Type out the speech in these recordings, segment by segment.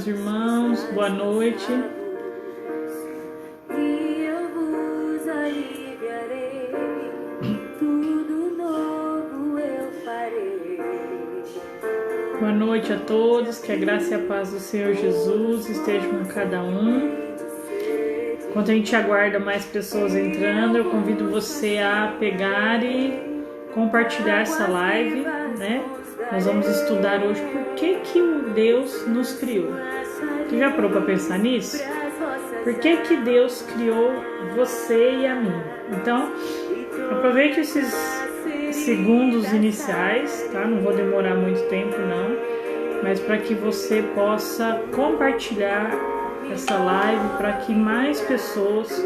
meus irmãos, boa noite. E eu vos aliviarei, tudo novo eu farei. Boa noite a todos, que a graça e a paz do Senhor Jesus estejam com cada um. Enquanto a gente aguarda mais pessoas entrando, eu convido você a pegar e compartilhar essa live, né? Nós vamos estudar hoje por que Deus nos criou. Você já parou para pensar nisso? Por que Deus criou você e a mim? Então, aproveite esses segundos iniciais, tá? Não vou demorar muito tempo não, mas para que você possa compartilhar essa live para que mais pessoas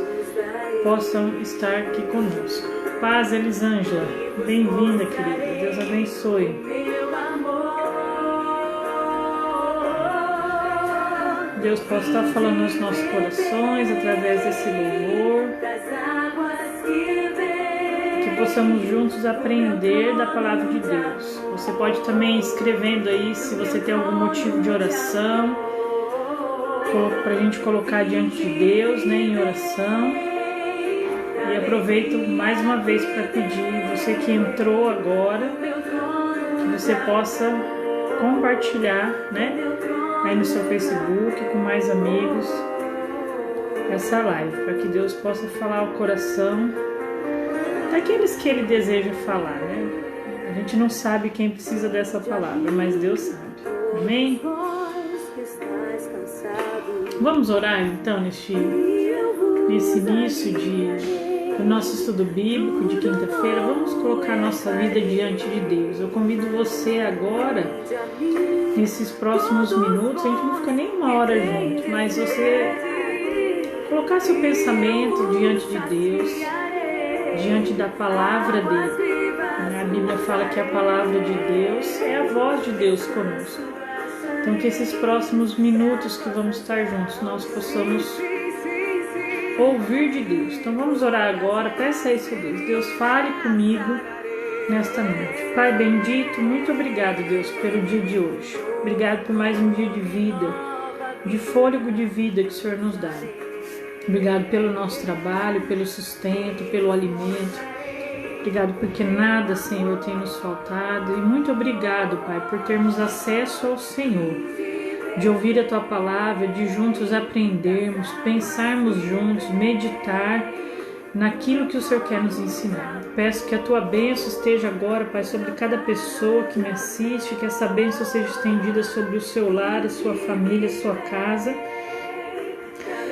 possam estar aqui conosco. Paz, Elisângela, bem-vinda, querida. Deus abençoe. Deus possa estar falando nos nossos corações através desse louvor, que possamos juntos aprender da palavra de Deus. Você pode também ir escrevendo aí se você tem algum motivo de oração, para a gente colocar diante de Deus, né, em oração. E aproveito mais uma vez para pedir, você que entrou agora, que você possa compartilhar, né, aí no seu Facebook, com mais amigos, essa live, para que Deus possa falar ao coração daqueles que Ele deseja falar, né? A gente não sabe quem precisa dessa palavra, mas Deus sabe. Amém? Vamos orar então nesse início do nosso estudo bíblico de quinta-feira. Vamos colocar nossa vida diante de Deus. Eu convido você agora, nesses próximos minutos, a gente não fica nem uma hora junto, mas você colocar seu pensamento diante de Deus, diante da palavra dele. A Bíblia fala que a palavra de Deus é a voz de Deus conosco. Então que esses próximos minutos que vamos estar juntos, nós possamos ouvir de Deus. Então vamos orar agora, peça isso a Deus. Deus, fale comigo nesta noite. Pai bendito, muito obrigado, Deus, pelo dia de hoje. Obrigado por mais um dia de vida, de fôlego de vida que o Senhor nos dá. Obrigado pelo nosso trabalho, pelo sustento, pelo alimento. Obrigado porque nada, Senhor, tem nos faltado. E muito obrigado, Pai, por termos acesso ao Senhor, de ouvir a Tua palavra, de juntos aprendermos, pensarmos juntos, meditar naquilo que o Senhor quer nos ensinar. Peço que a Tua bênção esteja agora, Pai, sobre cada pessoa que me assiste, que essa bênção seja estendida sobre o seu lar, a sua família, a sua casa,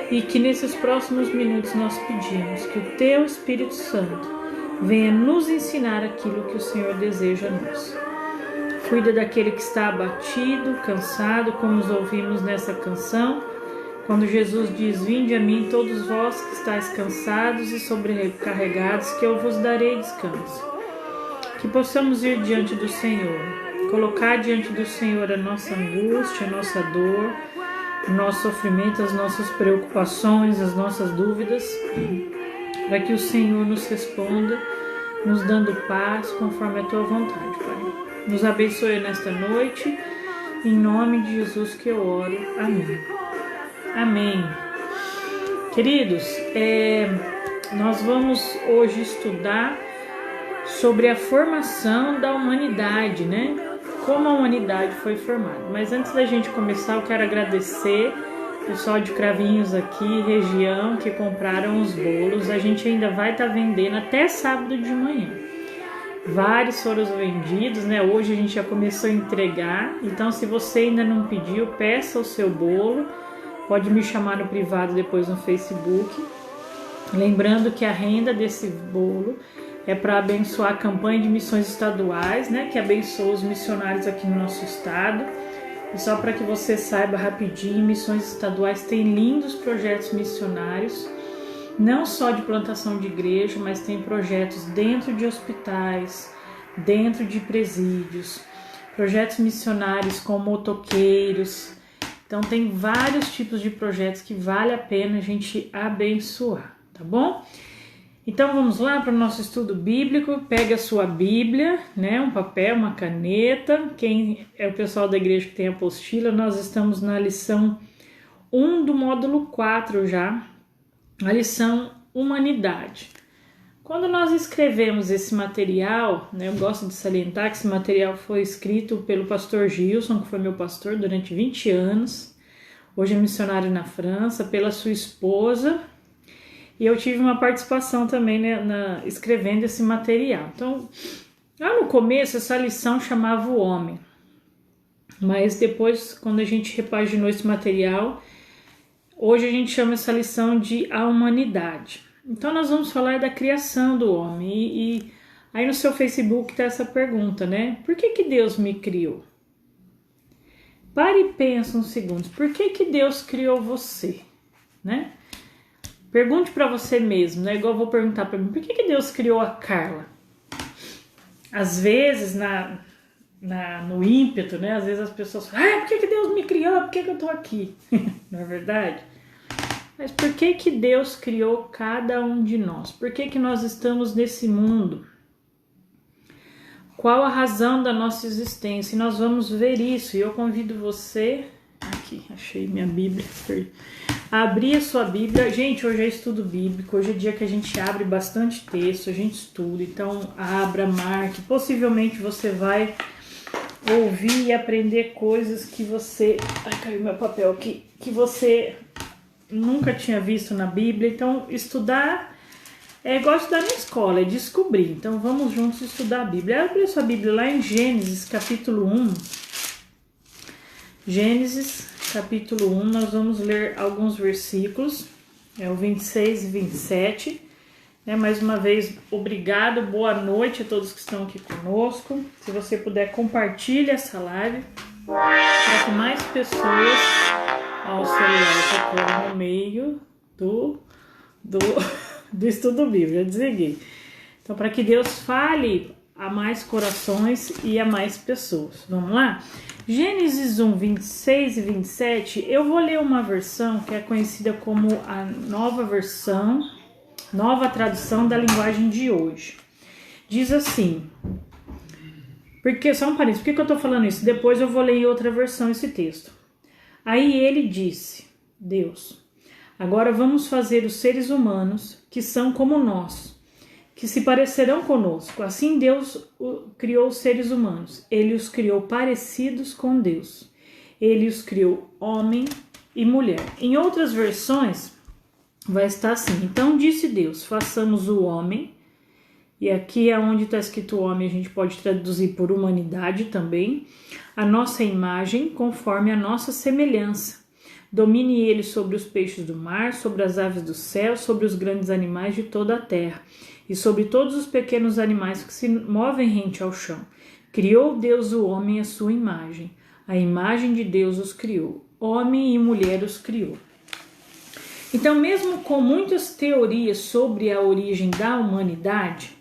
e que nesses próximos minutos nós pedimos que o Teu Espírito Santo venha nos ensinar aquilo que o Senhor deseja a nós. Cuida daquele que está abatido, cansado, como nos ouvimos nessa canção, quando Jesus diz: vinde a mim todos vós que estáis cansados e sobrecarregados, que eu vos darei descanso. Que possamos ir diante do Senhor, colocar diante do Senhor a nossa angústia, a nossa dor, o nosso sofrimento, as nossas preocupações, as nossas dúvidas, para que o Senhor nos responda, nos dando paz conforme a Tua vontade, Pai. Nos abençoe nesta noite, em nome de Jesus que eu oro. Amém. Amém. Queridos, nós vamos hoje estudar sobre a formação da humanidade, né? Como a humanidade foi formada. Mas antes da gente começar, eu quero agradecer o pessoal de Cravinhos aqui, região, que compraram os bolos. A gente ainda vai estar vendendo até sábado de manhã. Vários foram vendidos, né? Hoje a gente já começou a entregar. Então, se você ainda não pediu, peça o seu bolo. Pode me chamar no privado depois no Facebook. Lembrando que a renda desse bolo é para abençoar a campanha de missões estaduais, né? Que abençoa os missionários aqui no nosso estado. E só para que você saiba rapidinho, Missões Estaduais tem lindos projetos missionários, não só de plantação de igreja, mas tem projetos dentro de hospitais, dentro de presídios, projetos missionários com motoqueiros. Então tem vários tipos de projetos que vale a pena a gente abençoar, tá bom? Então vamos lá para o nosso estudo bíblico. Pega a sua Bíblia, né, um papel, uma caneta. Quem é o pessoal da igreja que tem apostila, nós estamos na lição 1 do módulo 4 já, a lição Humanidade. Quando nós escrevemos esse material, né, eu gosto de salientar que esse material foi escrito pelo pastor Gilson, que foi meu pastor durante 20 anos, hoje é missionário na França, pela sua esposa, e eu tive uma participação também, né, escrevendo esse material. Então, lá no começo, essa lição chamava o homem, mas depois, quando a gente repaginou esse material, hoje a gente chama essa lição de a humanidade. Então nós vamos falar da criação do homem e aí no seu Facebook está essa pergunta, né? Por que Deus me criou? Pare e pense uns segundos. Por que Deus criou você? Né? Pergunte para você mesmo, né? Igual eu vou perguntar para mim. Por que Deus criou a Carla? Às vezes no ímpeto, né? Às vezes as pessoas falam, por que Deus me criou? Por que eu tô aqui? Não é verdade? Mas por que Deus criou cada um de nós? Por que nós estamos nesse mundo? Qual a razão da nossa existência? E nós vamos ver isso. E eu convido você... Aqui, achei minha Bíblia. A abrir a sua Bíblia. Gente, hoje é estudo bíblico. Hoje é dia que a gente abre bastante texto. A gente estuda. Então, abra, marque. Possivelmente você vai ouvir e aprender coisas que você... Ai, caiu meu papel aqui. Que você... nunca tinha visto na Bíblia. Então estudar é igual estudar na escola, é descobrir. Então vamos juntos estudar a Bíblia. Abre sua Bíblia lá em Gênesis capítulo 1. Gênesis capítulo 1, nós vamos ler alguns versículos, é o 26 e 27. Mais uma vez, obrigado, boa noite a todos que estão aqui conosco. Se você puder, compartilhe essa live para que mais pessoas... Ó, o celular tocou no meio do estudo bíblico, eu desliguei. Então, para que Deus fale a mais corações e a mais pessoas. Vamos lá? Gênesis 1, 26 e 27, eu vou ler uma versão que é conhecida como a nova tradução da linguagem de hoje. Diz assim... Porque, só um parênteses, por que eu tô falando isso? Depois eu vou ler em outra versão esse texto. Aí ele disse, Deus, agora vamos fazer os seres humanos que são como nós, que se parecerão conosco. Assim Deus criou os seres humanos. Ele os criou parecidos com Deus. Ele os criou homem e mulher. Em outras versões vai estar assim. Então disse Deus, façamos o homem. E aqui é onde está escrito homem, a gente pode traduzir por humanidade também. A nossa imagem, conforme a nossa semelhança. Domine ele sobre os peixes do mar, sobre as aves do céu, sobre os grandes animais de toda a terra, e sobre todos os pequenos animais que se movem rente ao chão. Criou Deus o homem à sua imagem. A imagem de Deus os criou. Homem e mulher os criou. Então, mesmo com muitas teorias sobre a origem da humanidade,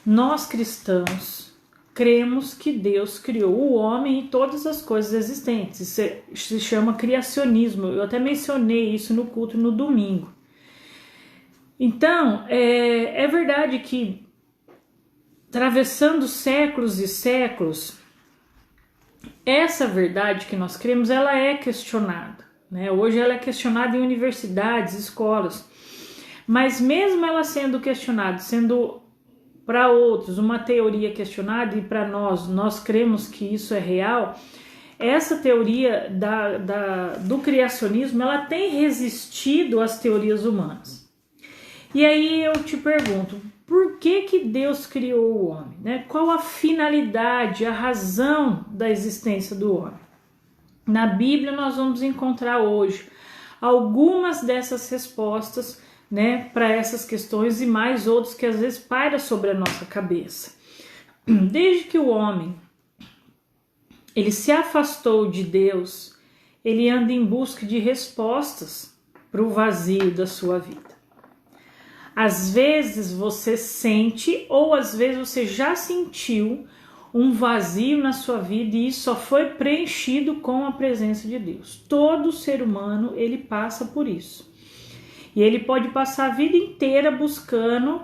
nós cristãos cremos que Deus criou o homem e todas as coisas existentes. Isso se chama criacionismo. Eu até mencionei isso no culto no domingo. Então, é verdade que, atravessando séculos e séculos, essa verdade que nós cremos, ela é questionada. Hoje ela é questionada em universidades, escolas. Mas mesmo ela sendo questionada, sendo para outros uma teoria questionada, e para nós cremos que isso é real, essa teoria do criacionismo, ela tem resistido às teorias humanas. E aí eu te pergunto, por que Deus criou o homem? Qual a finalidade, a razão da existência do homem? Na Bíblia nós vamos encontrar hoje algumas dessas respostas, para essas questões e mais outros que às vezes pairam sobre a nossa cabeça. Desde que o homem ele se afastou de Deus, ele anda em busca de respostas para o vazio da sua vida. Às vezes você sente, ou às vezes você já sentiu um vazio na sua vida e isso só foi preenchido com a presença de Deus. Todo ser humano ele passa por isso. E ele pode passar a vida inteira buscando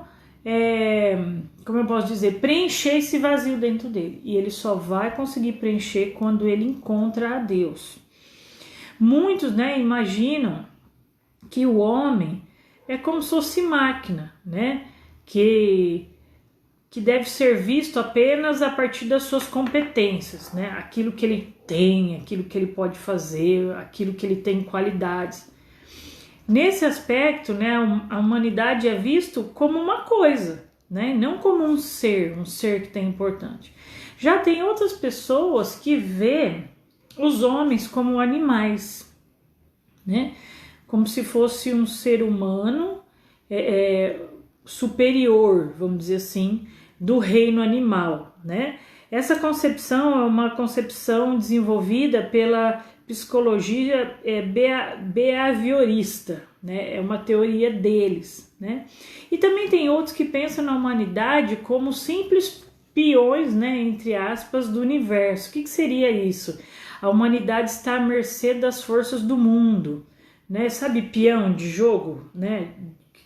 como eu posso dizer, preencher esse vazio dentro dele. E ele só vai conseguir preencher quando ele encontra a Deus. Muitos, né, imaginam que o homem é como se fosse máquina, né, que deve ser visto apenas a partir das suas competências, né, aquilo que ele tem, aquilo que ele pode fazer, aquilo que ele tem qualidades. Nesse aspecto, né, a humanidade é visto como uma coisa, né, não como um ser que tem importância. Já tem outras pessoas que vê os homens como animais, né, como se fosse um ser humano superior, vamos dizer assim, do reino animal, né? Essa concepção é uma concepção desenvolvida pela psicologia behaviorista, né? É uma teoria deles, né? E também tem outros que pensam na humanidade como simples peões, né, entre aspas, do universo. O que seria isso? A humanidade está à mercê das forças do mundo, né? Sabe, peão de jogo, né,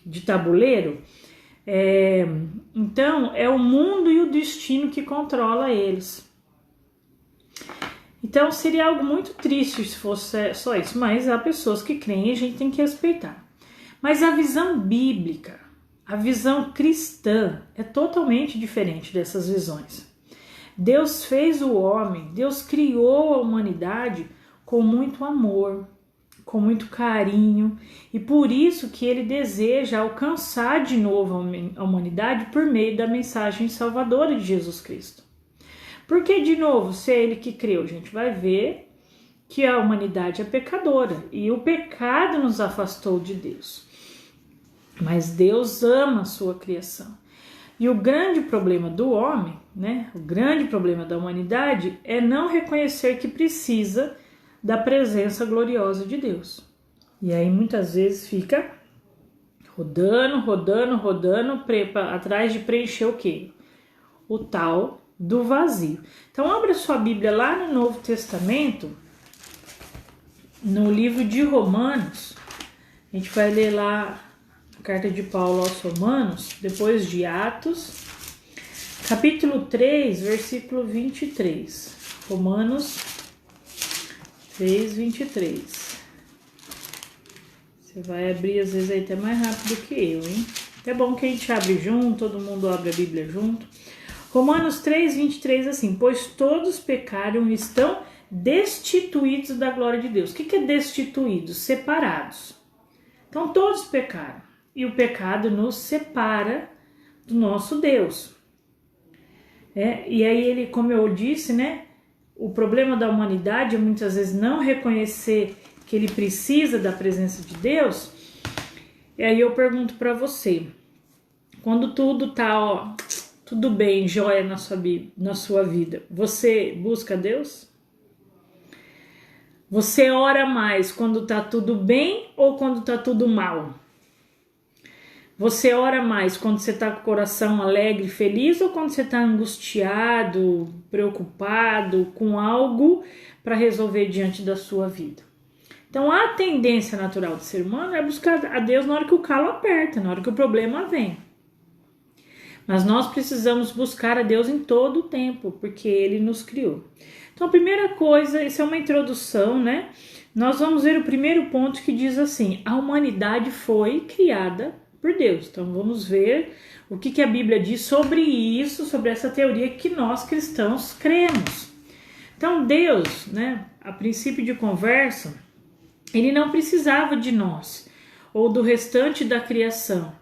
de tabuleiro? Então é o mundo e o destino que controla eles. Então seria algo muito triste se fosse só isso, mas há pessoas que creem e a gente tem que respeitar. Mas a visão bíblica, a visão cristã é totalmente diferente dessas visões. Deus fez o homem, Deus criou a humanidade com muito amor, com muito carinho, e por isso que ele deseja alcançar de novo a humanidade por meio da mensagem salvadora de Jesus Cristo. Porque, de novo, se é ele que criou, a gente vai ver que a humanidade é pecadora e o pecado nos afastou de Deus. Mas Deus ama a sua criação. E o grande problema do homem, né, o grande problema da humanidade é não reconhecer que precisa da presença gloriosa de Deus. E aí muitas vezes fica rodando, atrás de preencher o quê? O tal do vazio. Então abra sua Bíblia lá no Novo Testamento, no livro de Romanos. A gente vai ler lá a carta de Paulo aos Romanos, depois de Atos, capítulo 3, versículo 23. Romanos 3:23. Você vai abrir às vezes aí até mais rápido que eu, hein? É bom que a gente abre junto, todo mundo abre a Bíblia junto. Romanos 3:23 assim: pois todos pecaram e estão destituídos da glória de Deus. O que é destituídos? Separados. Então todos pecaram e o pecado nos separa do nosso Deus. E aí ele, como eu disse, né? O problema da humanidade é muitas vezes não reconhecer que ele precisa da presença de Deus. E aí eu pergunto para você, quando tudo tá, tudo bem, jóia na sua vida, você busca Deus? Você ora mais quando tá tudo bem ou quando tá tudo mal? Você ora mais quando você está com o coração alegre, feliz, ou quando você está angustiado, preocupado com algo para resolver diante da sua vida? Então a tendência natural do ser humano é buscar a Deus na hora que o calo aperta, na hora que o problema vem. Mas nós precisamos buscar a Deus em todo o tempo, porque Ele nos criou. Então a primeira coisa, isso é uma introdução, né? Nós vamos ver o primeiro ponto que diz assim: a humanidade foi criada por Deus. Então vamos ver o que a Bíblia diz sobre isso, sobre essa teoria que nós cristãos cremos. Então Deus, né, a princípio de conversa, ele não precisava de nós ou do restante da criação.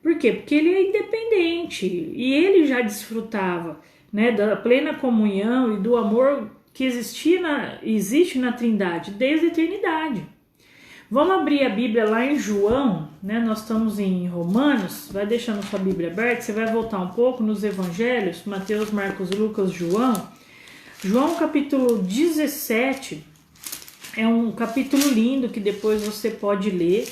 Por quê? Porque ele é independente e ele já desfrutava, né, da plena comunhão e do amor que existe na Trindade desde a eternidade. Vamos abrir a Bíblia lá em João, né? Nós estamos em Romanos, vai deixando sua Bíblia aberta, você vai voltar um pouco nos Evangelhos, Mateus, Marcos, Lucas, João. João capítulo 17 é um capítulo lindo que depois você pode ler,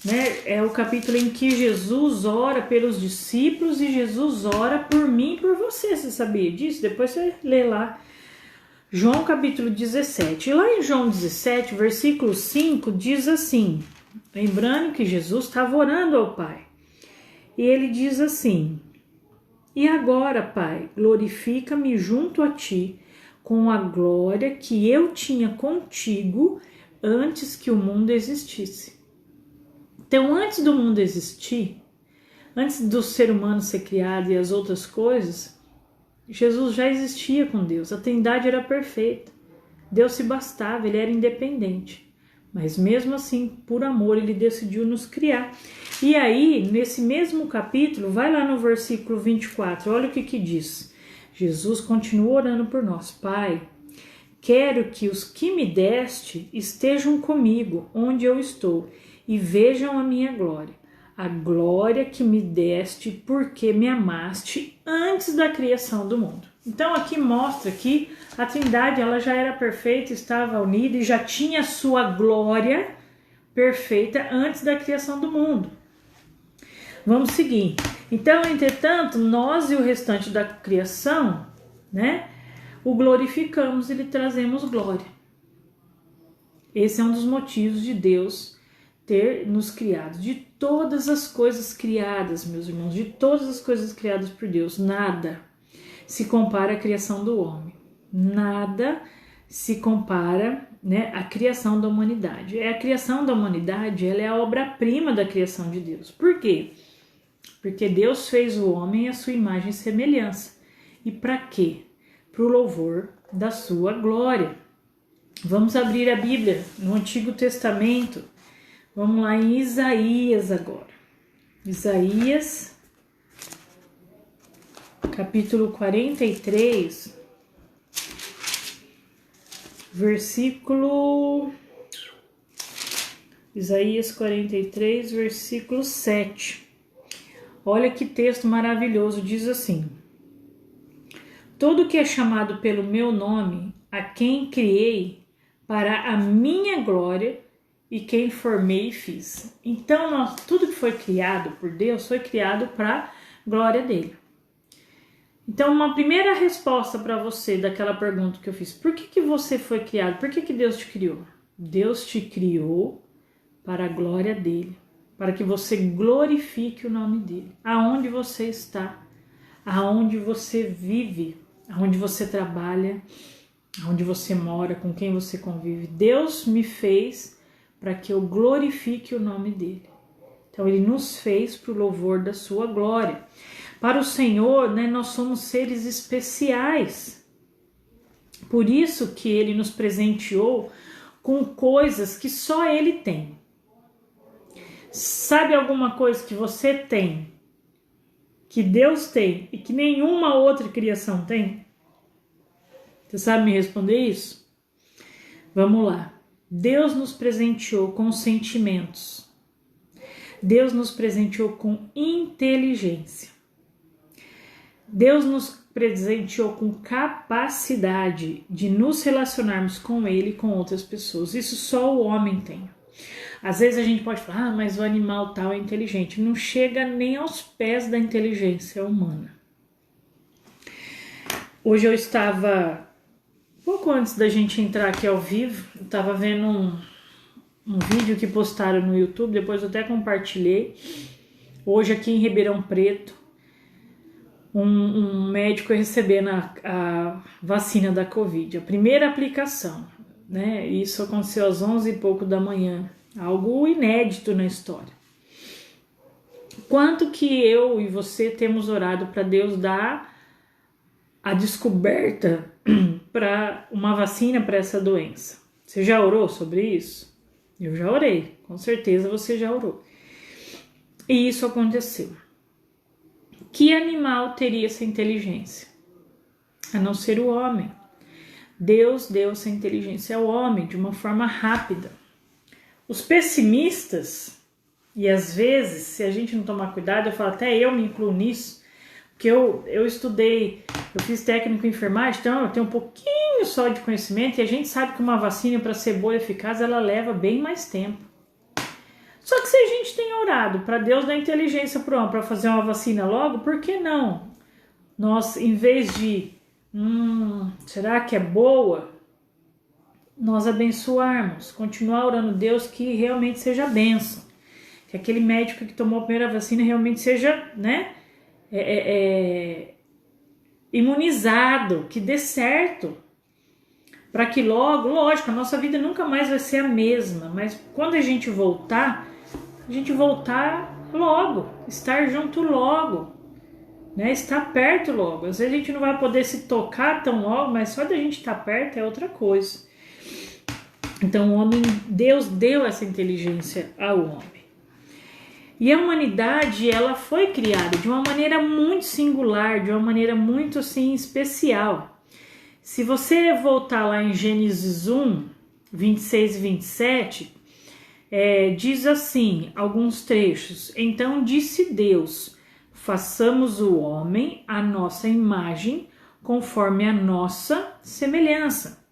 né? É o capítulo em que Jesus ora pelos discípulos e Jesus ora por mim e por você. Você sabia disso? Depois você lê lá. João capítulo 17. E lá em João 17, versículo 5, diz assim, lembrando que Jesus estava orando ao Pai. E ele diz assim: e agora, Pai, glorifica-me junto a ti com a glória que eu tinha contigo antes que o mundo existisse. Então, antes do mundo existir, antes do ser humano ser criado e as outras coisas, Jesus já existia com Deus. A Trindade era perfeita. Deus se bastava, ele era independente. Mas mesmo assim, por amor, ele decidiu nos criar. E aí, nesse mesmo capítulo, vai lá no versículo 24, olha o que diz. Jesus continua orando por nós. Pai, quero que os que me deste estejam comigo onde eu estou e vejam a minha glória. A glória que me deste porque me amaste antes da criação do mundo. Então aqui mostra que a Trindade ela já era perfeita, estava unida e já tinha sua glória perfeita antes da criação do mundo. Vamos seguir. Então, entretanto, nós e o restante da criação, né, o glorificamos e lhe trazemos glória. Esse é um dos motivos de Deus ter nos criado. De todas as coisas criadas, meus irmãos, de todas as coisas criadas por Deus, nada se compara à criação do homem. Nada se compara, né, à criação da humanidade. A criação da humanidade, ela é a obra-prima da criação de Deus. Por quê? Porque Deus fez o homem à sua imagem e semelhança. E para quê? Para o louvor da sua glória. Vamos abrir a Bíblia no Antigo Testamento. Vamos lá em Isaías agora. Isaías, capítulo 43, versículo... Isaías 43, versículo 7. Olha que texto maravilhoso, diz assim: todo que é chamado pelo meu nome, a quem criei para a minha glória e quem formei e fiz. Então, tudo que foi criado por Deus foi criado para a glória dele. Então, uma primeira resposta para você daquela pergunta que eu fiz: por que você foi criado? Por que Deus te criou? Deus te criou para a glória dele, para que você glorifique o nome dele. Aonde você está, aonde você vive, aonde você trabalha, aonde você mora, com quem você convive. Deus me fez para que eu glorifique o nome dele. Então ele nos fez para o louvor da sua glória. Para o Senhor, né, nós somos seres especiais. Por isso que ele nos presenteou com coisas que só ele tem. Sabe alguma coisa que você tem, que Deus tem e que nenhuma outra criação tem? Você sabe me responder isso? Vamos lá. Deus nos presenteou com sentimentos. Deus nos presenteou com inteligência. Deus nos presenteou com capacidade de nos relacionarmos com Ele e com outras pessoas. Isso só o homem tem. Às vezes a gente pode falar, mas o animal tal é inteligente. Não chega nem aos pés da inteligência humana. Hoje eu estava, pouco antes da gente entrar aqui ao vivo, eu estava vendo um vídeo que postaram no YouTube, depois eu até compartilhei. Hoje aqui em Ribeirão Preto, um médico recebendo a vacina da Covid, a primeira aplicação, né? Isso aconteceu às 11 e pouco da manhã. Algo inédito na história. Quanto que eu e você temos orado para Deus dar a descoberta para uma vacina para essa doença? Você já orou sobre isso? Eu já orei, com certeza você já orou. E isso aconteceu. Que animal teria essa inteligência? A não ser o homem. Deus deu essa inteligência ao homem de uma forma rápida. Os pessimistas, e às vezes, se a gente não tomar cuidado, eu falo, até eu me incluo nisso, porque eu estudei, eu fiz técnico em enfermagem, então eu tenho um pouquinho só de conhecimento, e a gente sabe que uma vacina, para ser boa e eficaz, ela leva bem mais tempo. Só que se a gente tem orado para Deus dar inteligência para o homem, para fazer uma vacina logo, por que não? Nós, em vez de, será que é boa? Nós abençoarmos, continuar orando a Deus que realmente seja bênção, que aquele médico que tomou a primeira vacina realmente seja, né, imunizado, que dê certo, para que logo, lógico, a nossa vida nunca mais vai ser a mesma, mas quando a gente voltar logo, estar junto logo, né, estar perto logo. Às vezes a gente não vai poder se tocar tão logo, mas só da gente estar perto é outra coisa. Então Deus deu essa inteligência ao homem. E a humanidade, ela foi criada de uma maneira muito singular, de uma maneira muito assim especial. Se você voltar lá em Gênesis 1, 26 e 27, diz assim, alguns trechos. Então disse Deus, façamos o homem à nossa imagem, conforme a nossa semelhança.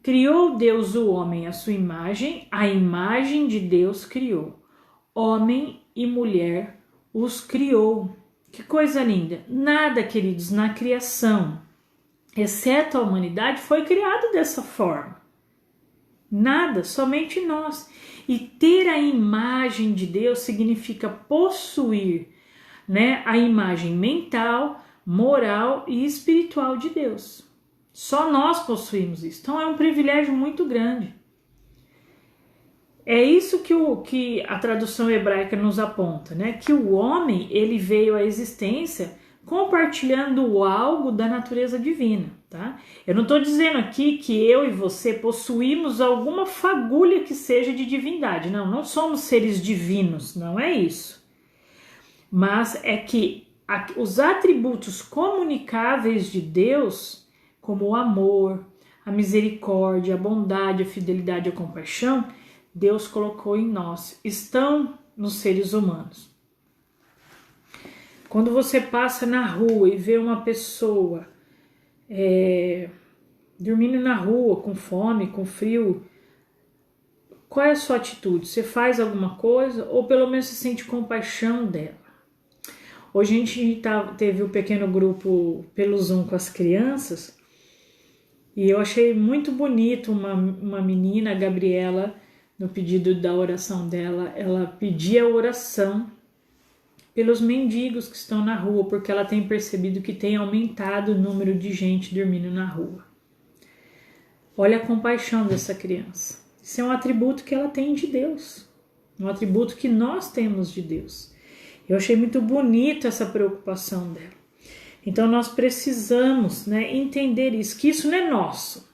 Criou Deus o homem à sua imagem, a imagem de Deus criou. Homem e mulher os criou. Que coisa linda! Nada, queridos, na criação, exceto a humanidade, foi criado dessa forma. Nada, somente nós. E ter a imagem de Deus significa possuir, né, a imagem mental, moral e espiritual de Deus. Só nós possuímos isso. Então é um privilégio muito grande. É isso que a tradução hebraica nos aponta, né? Que o homem, ele veio à existência compartilhando algo da natureza divina, tá? Eu não estou dizendo aqui que eu e você possuímos alguma fagulha que seja de divindade. Não somos seres divinos, não é isso. Mas é que os atributos comunicáveis de Deus, como o amor, a misericórdia, a bondade, a fidelidade, a compaixão, Deus colocou em nós, estão nos seres humanos. Quando você passa na rua e vê uma pessoa dormindo na rua, com fome, com frio, qual é a sua atitude? Você faz alguma coisa ou pelo menos você sente compaixão dela? Hoje a gente teve o pequeno grupo pelo Zoom com as crianças e eu achei muito bonito uma menina, a Gabriela, no pedido da oração dela, ela pedia oração pelos mendigos que estão na rua, porque ela tem percebido que tem aumentado o número de gente dormindo na rua. Olha a compaixão dessa criança. Isso é um atributo que ela tem de Deus, um atributo que nós temos de Deus. Eu achei muito bonito essa preocupação dela. Então nós precisamos, né, entender isso, que isso não é nosso.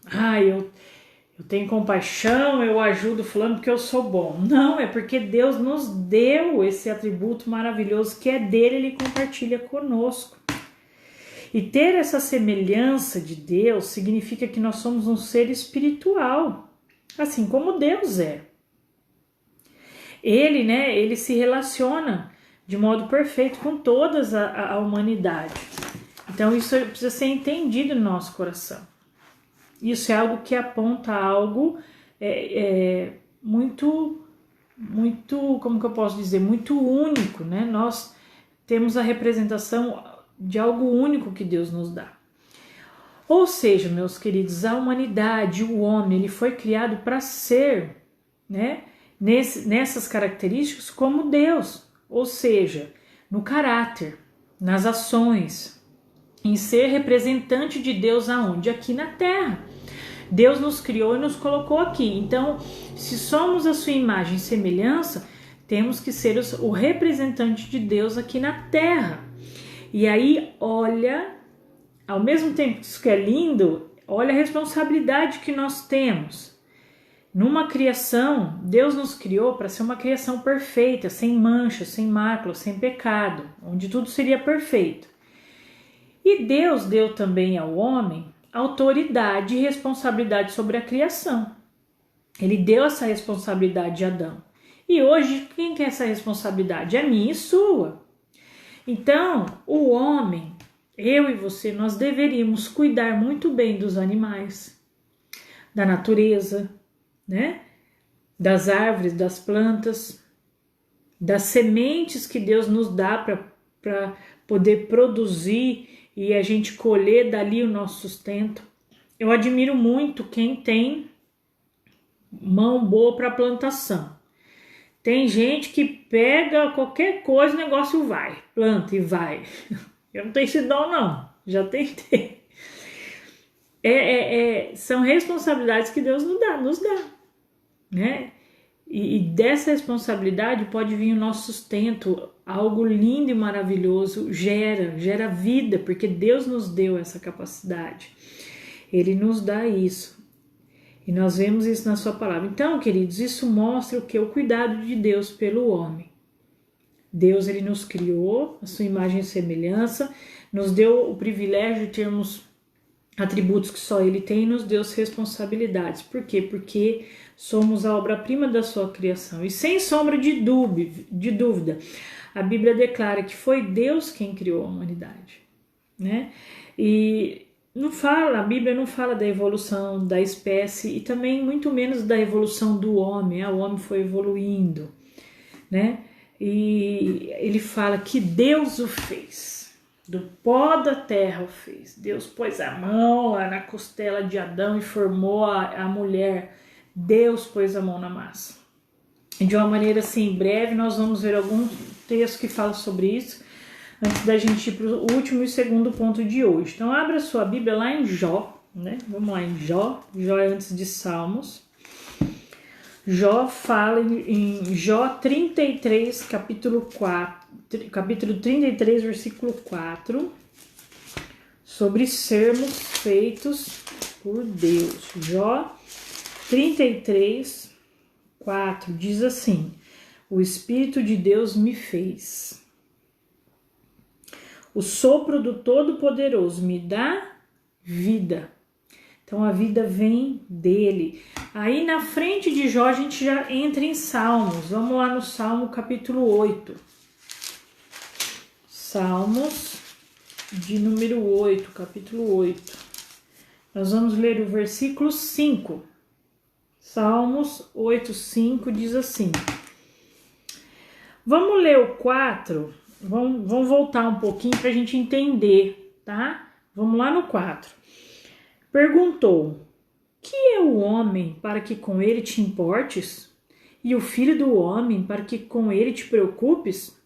Eu tenho compaixão, eu ajudo fulano porque eu sou bom. Não, é porque Deus nos deu esse atributo maravilhoso que é dele, ele compartilha conosco. E ter essa semelhança de Deus significa que nós somos um ser espiritual, assim como Deus é. Ele, né, ele se relaciona de modo perfeito com toda a humanidade. Então isso precisa ser entendido no nosso coração. Isso é algo que aponta algo muito, como que eu posso dizer, muito único, né? Nós temos a representação de algo único que Deus nos dá. Ou seja, meus queridos, a humanidade, o homem, ele foi criado para ser, né, nessas características como Deus, ou seja, no caráter, nas ações, em ser representante de Deus aonde? Aqui na Terra. Deus nos criou e nos colocou aqui. Então, se somos a sua imagem e semelhança, temos que ser o representante de Deus aqui na Terra. E aí, olha, ao mesmo tempo que isso que é lindo, olha a responsabilidade que nós temos. Numa criação, Deus nos criou para ser uma criação perfeita, sem mancha, sem mácula, sem pecado, onde tudo seria perfeito. E Deus deu também ao homem autoridade e responsabilidade sobre a criação. Ele deu essa responsabilidade a Adão. E hoje, quem tem essa responsabilidade? É minha e sua. Então, o homem, eu e você, nós deveríamos cuidar muito bem dos animais, da natureza, né? Das árvores, das plantas, das sementes que Deus nos dá para poder produzir e a gente colher dali o nosso sustento. Eu admiro muito quem tem mão boa para plantação. Tem gente que pega qualquer coisa, o negócio vai, planta e vai. Eu não tenho esse dom, não. Já tentei. São responsabilidades que Deus nos dá, né? E dessa responsabilidade pode vir o nosso sustento, algo lindo e maravilhoso, gera vida, porque Deus nos deu essa capacidade. Ele nos dá isso. E nós vemos isso na sua palavra. Então, queridos, isso mostra o que? O cuidado de Deus pelo homem. Deus, ele nos criou, a sua imagem e semelhança, nos deu o privilégio de termos atributos que só ele tem e nos deu responsabilidades. Por quê? Porque somos a obra-prima da sua criação. E sem sombra de dúvida, a Bíblia declara que foi Deus quem criou a humanidade, né? E a Bíblia não fala da evolução da espécie e também muito menos da evolução do homem. O homem foi evoluindo, né? E ele fala que Deus o fez, do pó da terra o fez. Deus pôs a mão lá na costela de Adão e formou a mulher. Deus pôs a mão na massa. E de uma maneira assim, breve, nós vamos ver algum texto que fala sobre isso, antes da gente ir para o último e segundo ponto de hoje. Então, abra sua Bíblia lá em Jó, né? Vamos lá em Jó. Jó é antes de Salmos. Jó fala em Jó 33, capítulo 33, versículo 4, sobre sermos feitos por Deus. Jó 33, 4 diz assim: o Espírito de Deus me fez. O sopro do Todo-Poderoso me dá vida. Então a vida vem dele. Aí na frente de Jó a gente já entra em Salmos. Vamos lá no Salmo capítulo 8. Salmos de número 8, capítulo 8. Nós vamos ler o versículo 5. Salmos 8, 5 diz assim. Vamos ler o 4. Vamos voltar um pouquinho para a gente entender, tá? Vamos lá no 4. Perguntou: que é o homem para que com ele te importes? E o filho do homem para que com ele te preocupes?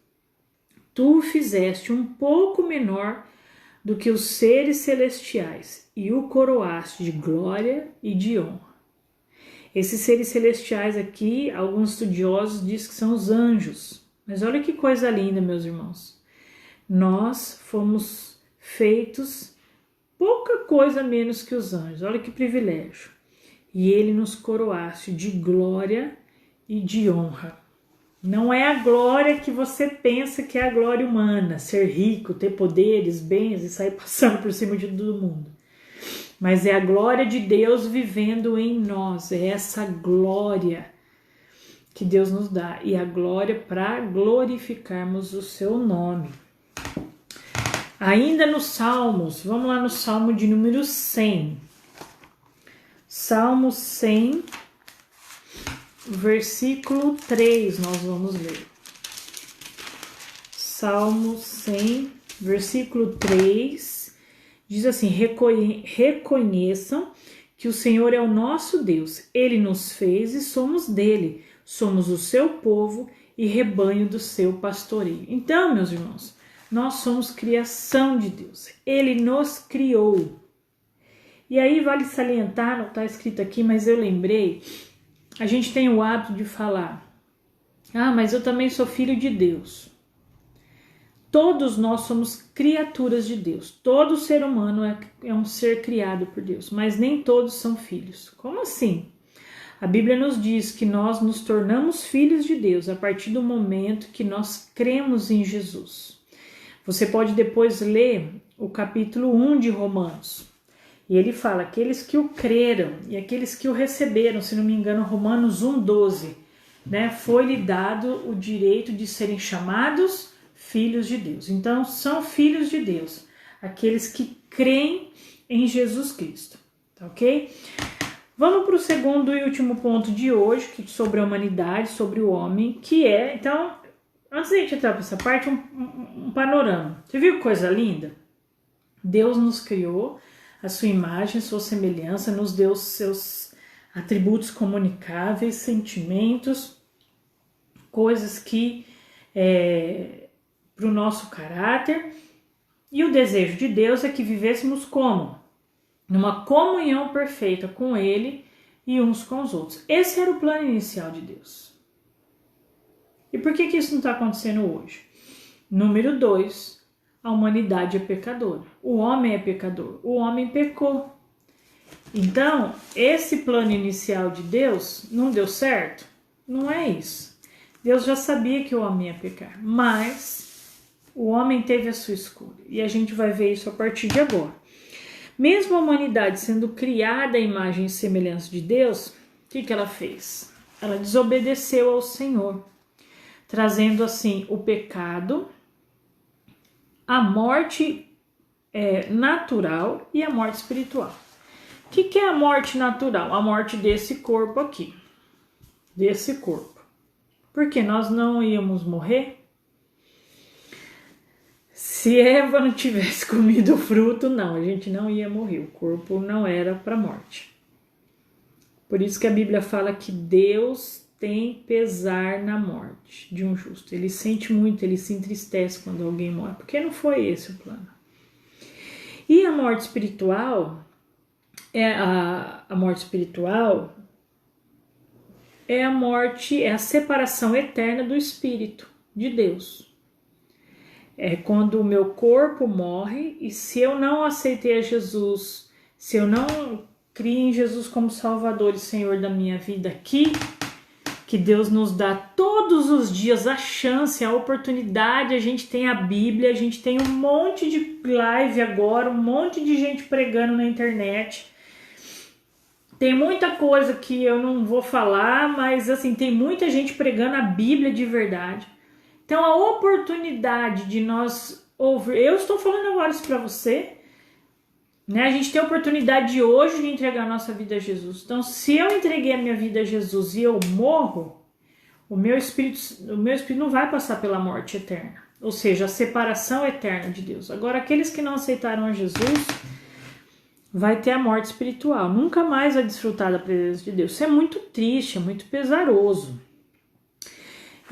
Tu o fizeste um pouco menor do que os seres celestiais e o coroaste de glória e de honra. Esses seres celestiais aqui, alguns estudiosos dizem que são os anjos. Mas olha que coisa linda, meus irmãos. Nós fomos feitos pouca coisa menos que os anjos. Olha que privilégio. E ele nos coroaste de glória e de honra. Não é a glória que você pensa que é a glória humana, ser rico, ter poderes, bens e sair passando por cima de todo mundo. Mas é a glória de Deus vivendo em nós. É essa glória que Deus nos dá, e a glória para glorificarmos o seu nome. Ainda nos Salmos, vamos lá no Salmo de número 100. Salmo 100, versículo 3, nós vamos ler. Salmo 100, versículo 3, diz assim: reconheçam que o Senhor é o nosso Deus, Ele nos fez e somos dele. Somos o seu povo e rebanho do seu pastoreio. Então, meus irmãos, nós somos criação de Deus. Ele nos criou. E aí vale salientar, não está escrito aqui, mas eu lembrei, a gente tem o hábito de falar: ah, mas eu também sou filho de Deus. Todos nós somos criaturas de Deus. Todo ser humano é um ser criado por Deus, mas nem todos são filhos. Como assim? A Bíblia nos diz que nós nos tornamos filhos de Deus a partir do momento que nós cremos em Jesus. Você pode depois ler o capítulo 1 de Romanos. E ele fala: aqueles que o creram e aqueles que o receberam, se não me engano, Romanos 1,12, né? Foi-lhe dado o direito de serem chamados filhos de Deus. Então, são filhos de Deus aqueles que creem em Jesus Cristo, tá ok? Vamos para o segundo e último ponto de hoje, que é sobre a humanidade, sobre o homem, que é, então, antes de a gente entrar para essa parte, um panorama. Você viu que coisa linda? Deus nos criou, a sua imagem, a sua semelhança, nos deu os seus atributos comunicáveis, sentimentos, coisas que para o nosso caráter, e o desejo de Deus é que vivêssemos como? Numa comunhão perfeita com Ele e uns com os outros. Esse era o plano inicial de Deus. E por que isso não está acontecendo hoje? Número 2, a humanidade é pecadora. O homem é pecador. O homem pecou. Então, esse plano inicial de Deus não deu certo? Não é isso. Deus já sabia que o homem ia pecar, mas o homem teve a sua escolha. E a gente vai ver isso a partir de agora. Mesmo a humanidade sendo criada à imagem e semelhança de Deus, o que ela fez? Ela desobedeceu ao Senhor, trazendo assim o pecado, a morte natural e a morte espiritual. O que é a morte natural? A morte desse corpo aqui, desse corpo. Porque nós não íamos morrer? Se Eva não tivesse comido o fruto, não, a gente não ia morrer. O corpo não era para morte. Por isso que a Bíblia fala que Deus tem pesar na morte de um justo. Ele sente muito, ele se entristece quando alguém morre, porque não foi esse o plano. E a morte espiritual, a morte espiritual é a morte, é a separação eterna do Espírito de Deus. É quando o meu corpo morre e se eu não aceitei a Jesus, se eu não criei em Jesus como Salvador e Senhor da minha vida aqui, que Deus nos dá todos os dias a chance, a oportunidade, a gente tem a Bíblia, a gente tem um monte de live agora, um monte de gente pregando na internet. Tem muita coisa que eu não vou falar, mas assim, tem muita gente pregando a Bíblia de verdade. Então a oportunidade de nós ouvir, eu estou falando agora isso para você, né? A gente tem a oportunidade hoje de entregar a nossa vida a Jesus. Então se eu entreguei a minha vida a Jesus e eu morro, o meu espírito não vai passar pela morte eterna, ou seja, a separação eterna de Deus. Agora aqueles que não aceitaram a Jesus vai ter a morte espiritual, nunca mais vai desfrutar da presença de Deus. Isso é muito triste, é muito pesaroso.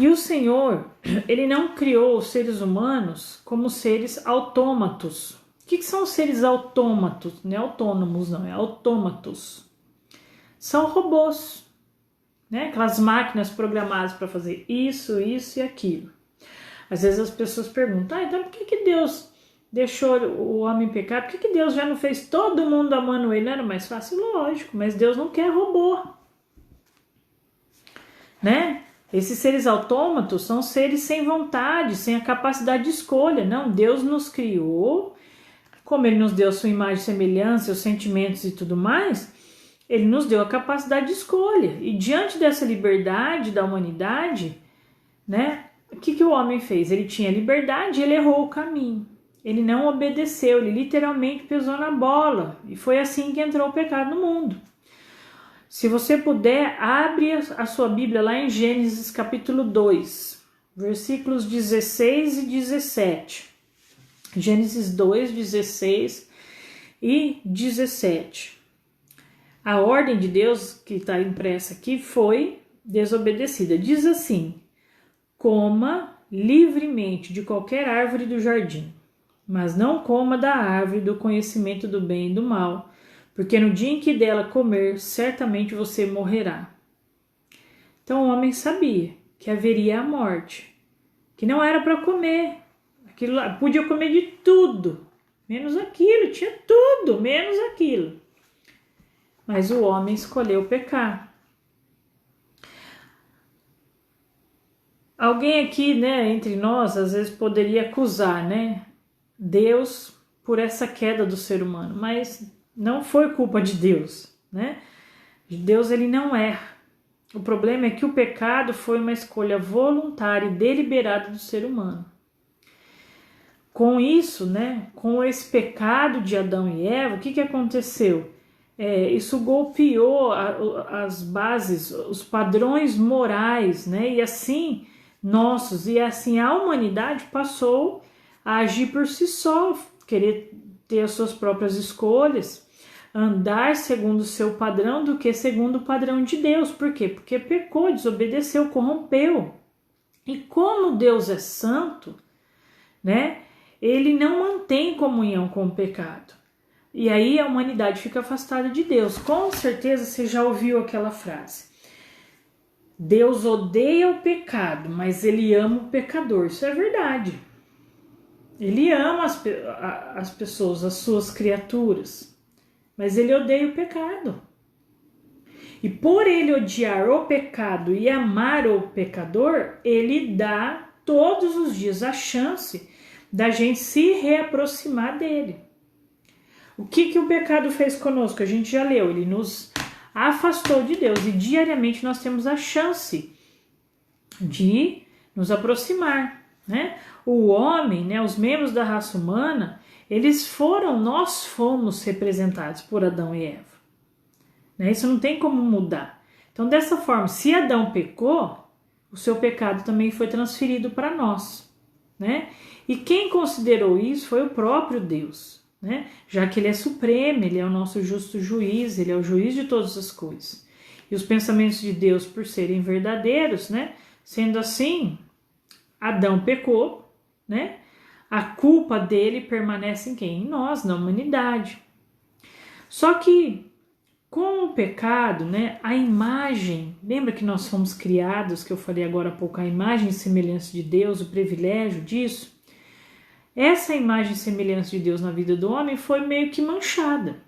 E o Senhor, Ele não criou os seres humanos como seres autômatos. O que são os seres autômatos? Não é autônomos, não, é autômatos. São robôs, né? Aquelas máquinas programadas para fazer isso, isso e aquilo. Às vezes as pessoas perguntam, então por que Deus deixou o homem pecar? Por que Deus já não fez todo mundo amando ele? Não era mais fácil? Lógico, mas Deus não quer robô, né? Esses seres autômatos são seres sem vontade, sem a capacidade de escolha. Não, Deus nos criou, como Ele nos deu a sua imagem e semelhança, os sentimentos e tudo mais, Ele nos deu a capacidade de escolha. E diante dessa liberdade da humanidade, né, o que o homem fez? Ele tinha liberdade e ele errou o caminho. Ele não obedeceu, ele literalmente pisou na bola. E foi assim que entrou o pecado no mundo. Se você puder, abre a sua Bíblia lá em Gênesis capítulo 2, versículos 16 e 17. Gênesis 2, 16 e 17. A ordem de Deus que está impressa aqui foi desobedecida. Diz assim: coma livremente de qualquer árvore do jardim, mas não coma da árvore do conhecimento do bem e do mal, porque no dia em que dela comer, certamente você morrerá. Então o homem sabia que haveria a morte, que não era para comer. Aquilo lá, podia comer de tudo, menos aquilo, tinha tudo, menos aquilo. Mas o homem escolheu pecar. Alguém aqui, né, entre nós, às vezes poderia acusar, né, Deus por essa queda do ser humano, mas não foi culpa de Deus, né? Deus, ele não erra. O problema é que o pecado foi uma escolha voluntária e deliberada do ser humano. Com isso, né, com esse pecado de Adão e Eva, o que aconteceu? Isso golpeou as bases, os padrões morais, né? E assim a humanidade passou a agir por si só, querer ter as suas próprias escolhas, andar segundo o seu padrão do que segundo o padrão de Deus. Por quê? Porque pecou, desobedeceu, corrompeu. E como Deus é santo, né, ele não mantém comunhão com o pecado. E aí a humanidade fica afastada de Deus. Com certeza você já ouviu aquela frase: Deus odeia o pecado, mas ele ama o pecador. Isso é verdade. Ele ama as pessoas, as suas criaturas, mas ele odeia o pecado. E por ele odiar o pecado e amar o pecador, ele dá todos os dias a chance da gente se reaproximar dele. O que o pecado fez conosco? A gente já leu, ele nos afastou de Deus e diariamente nós temos a chance de nos aproximar, né? O homem, né, os membros da raça humana, nós fomos representados por Adão e Eva, né? Isso não tem como mudar. Então, dessa forma, se Adão pecou, o seu pecado também foi transferido para nós, né? E quem considerou isso foi o próprio Deus, né? Já que ele é supremo, ele é o nosso justo juiz, ele é o juiz de todas as coisas. E os pensamentos de Deus, por serem verdadeiros, né? Sendo assim, Adão pecou, né? A culpa dele permanece em quem? Em nós, na humanidade. Só que com o pecado, né, a imagem, lembra que nós fomos criados, que eu falei agora há pouco, a imagem e semelhança de Deus, o privilégio disso? Essa imagem e semelhança de Deus na vida do homem foi meio que manchada.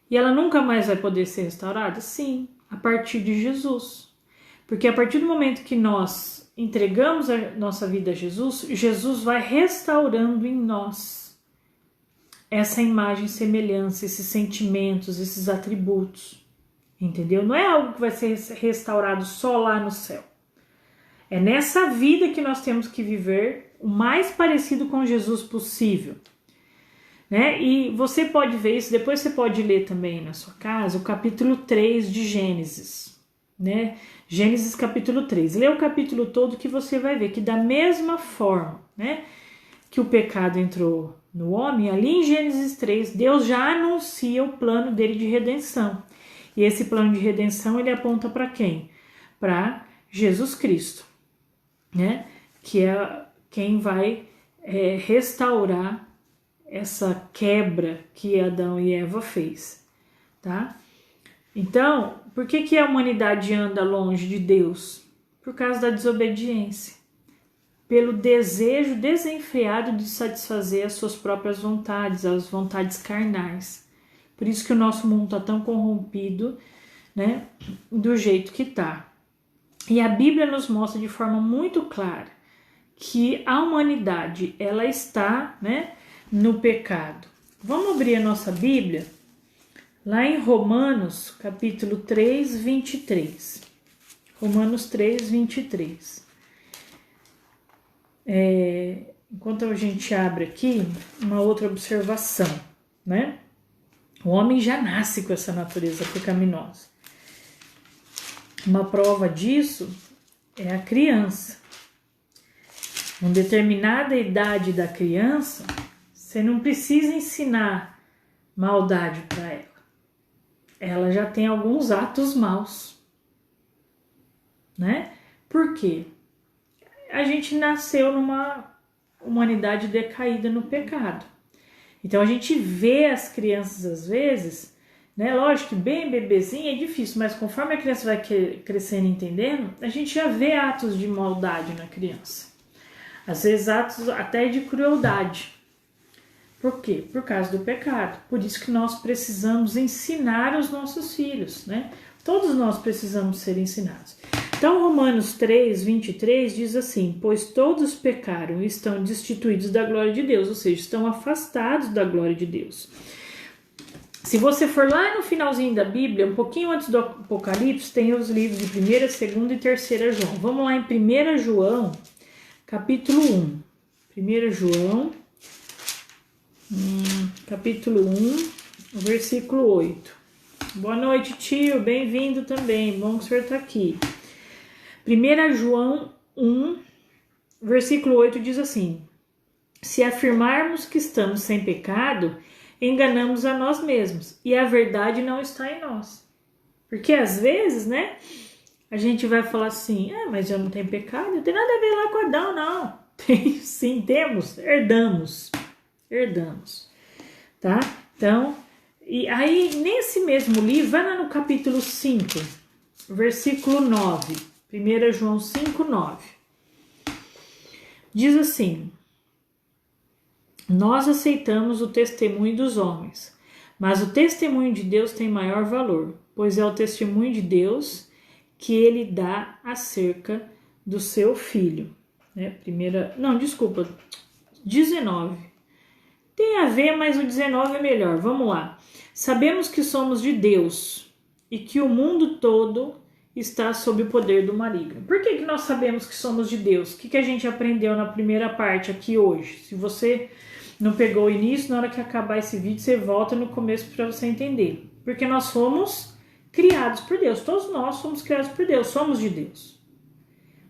E ela nunca mais vai poder ser restaurada? Sim, a partir de Jesus. Porque a partir do momento que nós entregamos a nossa vida a Jesus, Jesus vai restaurando em nós essa imagem e semelhança, esses sentimentos, esses atributos. Entendeu? Não é algo que vai ser restaurado só lá no céu. É nessa vida que nós temos que viver o mais parecido com Jesus possível, né? E você pode ver isso, depois você pode ler também na sua casa o capítulo 3 de Gênesis, né? Gênesis capítulo 3. Lê o capítulo todo que você vai ver que da mesma forma, né, que o pecado entrou no homem, ali em Gênesis 3, Deus já anuncia o plano dele de redenção. E esse plano de redenção ele aponta para quem? Para Jesus Cristo, né? Que é quem vai restaurar essa quebra que Adão e Eva fez, tá? Então, por que a humanidade anda longe de Deus? Por causa da desobediência, pelo desejo desenfreado de satisfazer as suas próprias vontades, as vontades carnais. Por isso que o nosso mundo está tão corrompido, né, do jeito que está. E a Bíblia nos mostra de forma muito clara que a humanidade ela está, né, no pecado. Vamos abrir a nossa Bíblia lá em Romanos, capítulo 3, 23. Romanos 3, 23. Enquanto a gente abre aqui, uma outra observação, né? O homem já nasce com essa natureza pecaminosa. Uma prova disso é a criança. Em determinada idade da criança, você não precisa ensinar maldade para ela. Ela já tem alguns atos maus, né? Por quê? A gente nasceu numa humanidade decaída no pecado. Então a gente vê as crianças às vezes, né? Lógico que bem bebezinha é difícil, mas conforme a criança vai crescendo e entendendo, a gente já vê atos de maldade na criança. Às vezes atos até de crueldade. Por quê? Por causa do pecado. Por isso que nós precisamos ensinar os nossos filhos, né? Todos nós precisamos ser ensinados. Então, Romanos 3, 23 diz assim: pois todos pecaram e estão destituídos da glória de Deus, ou seja, estão afastados da glória de Deus. Se você for lá no finalzinho da Bíblia, um pouquinho antes do Apocalipse, tem os livros de 1ª, 2ª e 3ª João. Vamos lá em 1 João, capítulo 1. 1 João, capítulo 1, versículo 8. Boa noite, tio, bem-vindo também, bom que o senhor está aqui. 1 João 1, versículo 8 diz assim: se afirmarmos que estamos sem pecado, enganamos a nós mesmos e a verdade não está em nós. Porque às vezes, né, a gente vai falar assim, mas eu não tenho pecado, não tem nada a ver lá com Adão, não. Tem, sim, temos, herdamos, tá? Então, e aí nesse mesmo livro, vai lá no capítulo 5, versículo 9, 1 João 5, 9. Diz assim: nós aceitamos o testemunho dos homens, mas o testemunho de Deus tem maior valor, pois é o testemunho de Deus que ele dá acerca do seu filho. 19. Tem a ver, mas o 19 é melhor. Vamos lá. Sabemos que somos de Deus e que o mundo todo está sob o poder do maligno. Por que nós sabemos que somos de Deus? O que a gente aprendeu na primeira parte aqui hoje? Se você não pegou o início, na hora que acabar esse vídeo, você volta no começo para você entender. Porque nós somos criados por Deus. Todos nós somos criados por Deus, somos de Deus.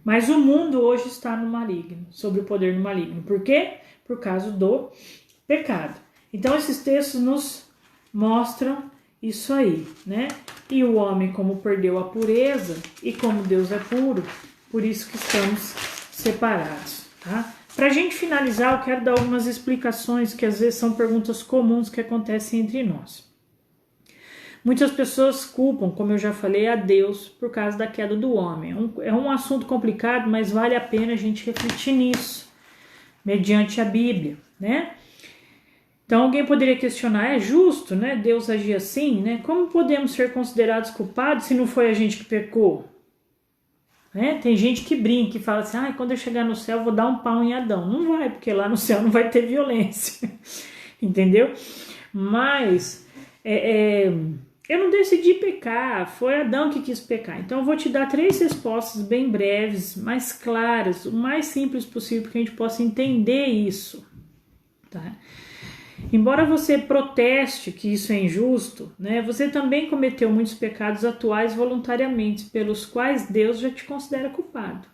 Mas o mundo hoje está no maligno, sob o poder do maligno. Por quê? Por causa do pecado. Então esses textos nos mostram isso aí, né? E o homem, como perdeu a pureza e como Deus é puro, por isso que estamos separados, tá? Pra gente finalizar, eu quero dar algumas explicações que às vezes são perguntas comuns que acontecem entre nós. Muitas pessoas culpam, como eu já falei, a Deus por causa da queda do homem. É um assunto complicado, mas vale a pena a gente refletir nisso, mediante a Bíblia, né? Então alguém poderia questionar, é justo, né, Deus agir assim, né? Como podemos ser considerados culpados se não foi a gente que pecou? Né? Tem gente que brinca e fala assim, quando eu chegar no céu eu vou dar um pau em Adão. Não vai, porque lá no céu não vai ter violência, entendeu? Mas eu não decidi pecar, foi Adão que quis pecar. Então eu vou te dar 3 respostas bem breves, mais claras, o mais simples possível, para que a gente possa entender isso, tá? Embora você proteste que isso é injusto, né, você também cometeu muitos pecados atuais voluntariamente, pelos quais Deus já te considera culpado.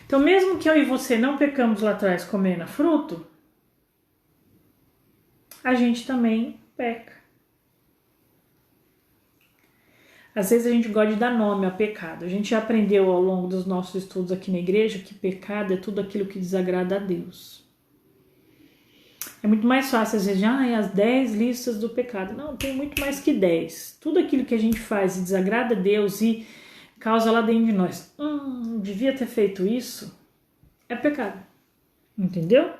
Então, mesmo que eu e você não pecamos lá atrás comendo fruto, a gente também peca. Às vezes a gente gosta de dar nome a pecado. A gente já aprendeu ao longo dos nossos estudos aqui na igreja que pecado é tudo aquilo que desagrada a Deus. É muito mais fácil, às vezes, as 10 listas do pecado. Não, tem muito mais que 10. Tudo aquilo que a gente faz e desagrada a Deus e causa lá dentro de nós, devia ter feito isso, é pecado. Entendeu?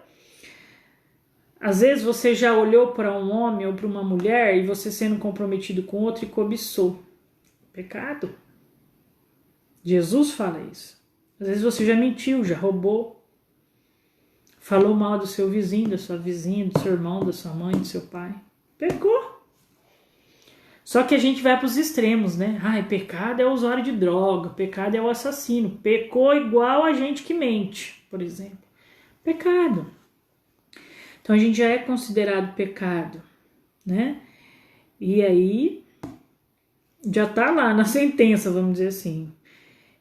Às vezes você já olhou para um homem ou para uma mulher e você sendo comprometido com outro e cobiçou. Pecado. Jesus fala isso. Às vezes você já mentiu, já roubou. Falou mal do seu vizinho, da sua vizinha, do seu irmão, da sua mãe, do seu pai. Pecou. Só que a gente vai para os extremos, né? Pecado é o usuário de droga, pecado é o assassino. Pecou igual a gente que mente, por exemplo. Pecado. Então a gente já é considerado pecado, né? E aí já tá lá na sentença, vamos dizer assim.